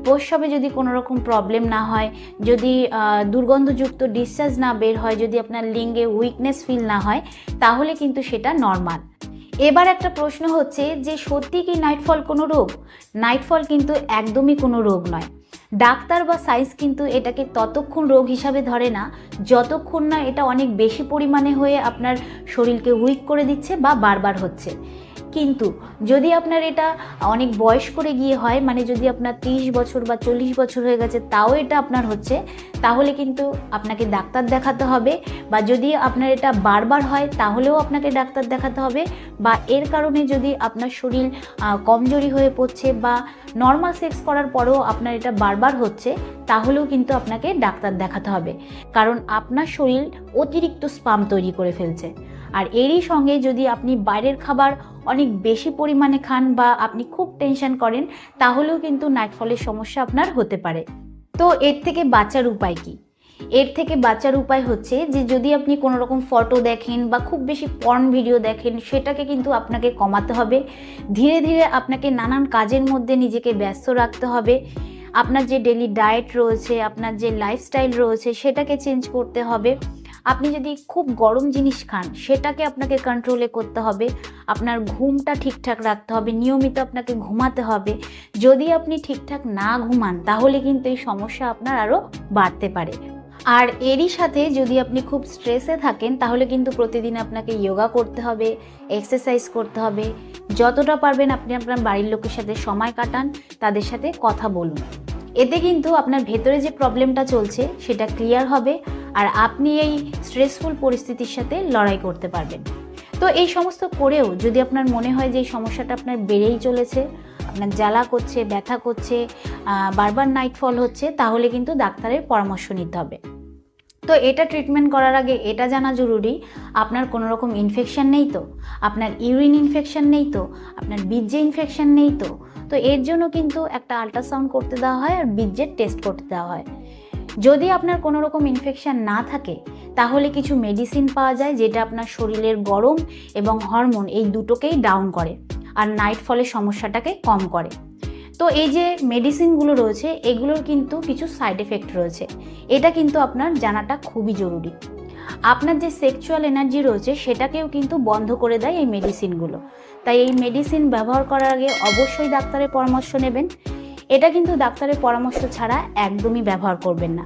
প্রস্রাবে যদি কোনো রকম প্রবলেম না হয়, যদি দুর্গন্ধযুক্ত ডিসচার্জ না বের হয়, যদি আপনার লিঙ্গে উইকনেস ফিল না হয়, তাহলে কিন্তু সেটা নর্মাল। এবার একটা প্রশ্ন হচ্ছে যে সত্যি কি নাইটফল কোনো রোগ? নাইটফল কিন্তু একদমই কোনো রোগ নয়। ডাক্তার বা সায়েন্স কিন্তু এটাকে ততক্ষণ রোগ হিসাবে ধরে না যতক্ষণ না এটা অনেক বেশি পরিমাণে হয়ে আপনার শরীরকে উইক করে দিচ্ছে বা বারবার হচ্ছে। কিন্তু যদি আপনার এটা অনেক বয়স করে গিয়ে হয়, মানে যদি আপনার 30 বছর বা 40 বছর হয়ে গেছে তাও এটা আপনার হচ্ছে, তাহলে কিন্তু আপনাকে ডাক্তার দেখাতে হবে। বা যদি আপনার এটা বারবার হয় তাহলেও আপনাকে ডাক্তার দেখাতে হবে। বা এর কারণে যদি আপনার শরীর কমজোরি হয়ে পড়ছে বা নর্মাল সেক্স করার পরেও আপনার এটা বারবার হচ্ছে, তাহলেও কিন্তু আপনাকে ডাক্তার দেখাতে হবে। কারণ আপনার শরীর অতিরিক্ত স্পাম তৈরি করে ফেলছে। আর এরই সঙ্গে যদি আপনি বাইরের খাবার অনেক বেশি পরিমাণে খান বা আপনি খুব টেনশন করেন, তাহলেও কিন্তু নাইটফলের সমস্যা আপনার হতে পারে। তো এর থেকে বাঁচার উপায় কি? এর থেকে বাঁচার উপায় হচ্ছে যে যদি আপনি কোনো রকম ফটো দেখেন বা খুব বেশি পর্ন ভিডিও দেখেন, সেটাকে কিন্তু আপনাকে কমাতে হবে। ধীরে ধীরে আপনাকে নানান কাজের মধ্যে নিজেকে ব্যস্ত রাখতে হবে। আপনার যে ডেলি ডায়েট রয়েছে, আপনার যে লাইফস্টাইল রয়েছে, সেটাকে চেঞ্জ করতে হবে। আপনি যদি খুব গরম জিনিস খান, সেটাকে আপনাকে কন্ট্রোলে করতে হবে। আপনার ঘুমটা ঠিকঠাক রাখতে হবে, নিয়মিত আপনাকে ঘুমাতে হবে। যদি আপনি ঠিকঠাক না ঘুমান, তাহলে কিন্তু এই সমস্যা আপনার আরও বাড়তে পারে। আর এরই সাথে যদি আপনি খুব স্ট্রেসে থাকেন, তাহলে কিন্তু প্রতিদিন আপনাকে যোগা করতে হবে, এক্সারসাইজ করতে হবে। যতটা পারবেন আপনি আপনার বাড়ির লোকের সাথে সময় কাটান, তাদের সাথে কথা বলুন। এতে কিন্তু আপনার ভেতরে যে প্রবলেমটা চলছে সেটা ক্লিয়ার হবে, আর আপনি এই স্ট্রেসফুল পরিস্থিতির সাথে লড়াই করতে পারবেন। তো এই সমস্ত করেও যদি আপনার মনে হয় যে এই সমস্যাটা আপনার বেড়েই চলেছে, আপনার জ্বালা করছে, ব্যথা করছে, বারবার নাইটফল হচ্ছে, তাহলে কিন্তু ডাক্তারের পরামর্শ নিতে হবে। তো এটা ট্রিটমেন্ট করার আগে এটা জানা জরুরি, আপনার কোনো রকম ইনফেকশন নেই তো, আপনার ইউরিন ইনফেকশন নেই তো, আপনার বীর্যে ইনফেকশন নেই তো। তো এর জন্য কিন্তু একটা আল্ট্রাসাউন্ড করতে দেওয়া হয় আর বীর্যের টেস্ট করতে দেওয়া হয়। যদি আপনার কোনো রকম ইনফেকশন না থাকে, তাহলে কিছু মেডিসিন পাওয়া যায় যেটা আপনার শরীরের গরম এবং হরমোন এই দুটোকেই ডাউন করে আর নাইটফলের সমস্যাটাকে কম করে। তো এই যে মেডিসিনগুলো রয়েছে, এগুলোর কিন্তু কিছু সাইড এফেক্ট রয়েছে। এটা কিন্তু আপনার জানাটা খুবই জরুরি। আপনার যে সেক্সুয়াল এনার্জি রয়েছে সেটাকেও কিন্তু বন্ধ করে দেয় এই মেডিসিনগুলো। তাই এই মেডিসিন ব্যবহার করার আগে অবশ্যই ডাক্তারের পরামর্শ নেবেন। এটা কিন্তু ডাক্তারের পরামর্শ ছাড়া একদমই ব্যবহার করবেন না।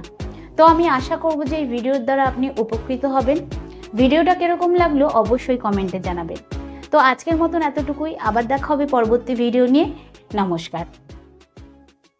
তো আমি আশা করব যে এই ভিডিওর দ্বারা আপনি উপকৃত হবেন। ভিডিওটা কিরকম লাগলো অবশ্যই কমেন্টে জানাবেন। তো আজকের মতন এতটুকুই, আবার দেখা হবে পরবর্তী ভিডিও নিয়ে। নমস্কার।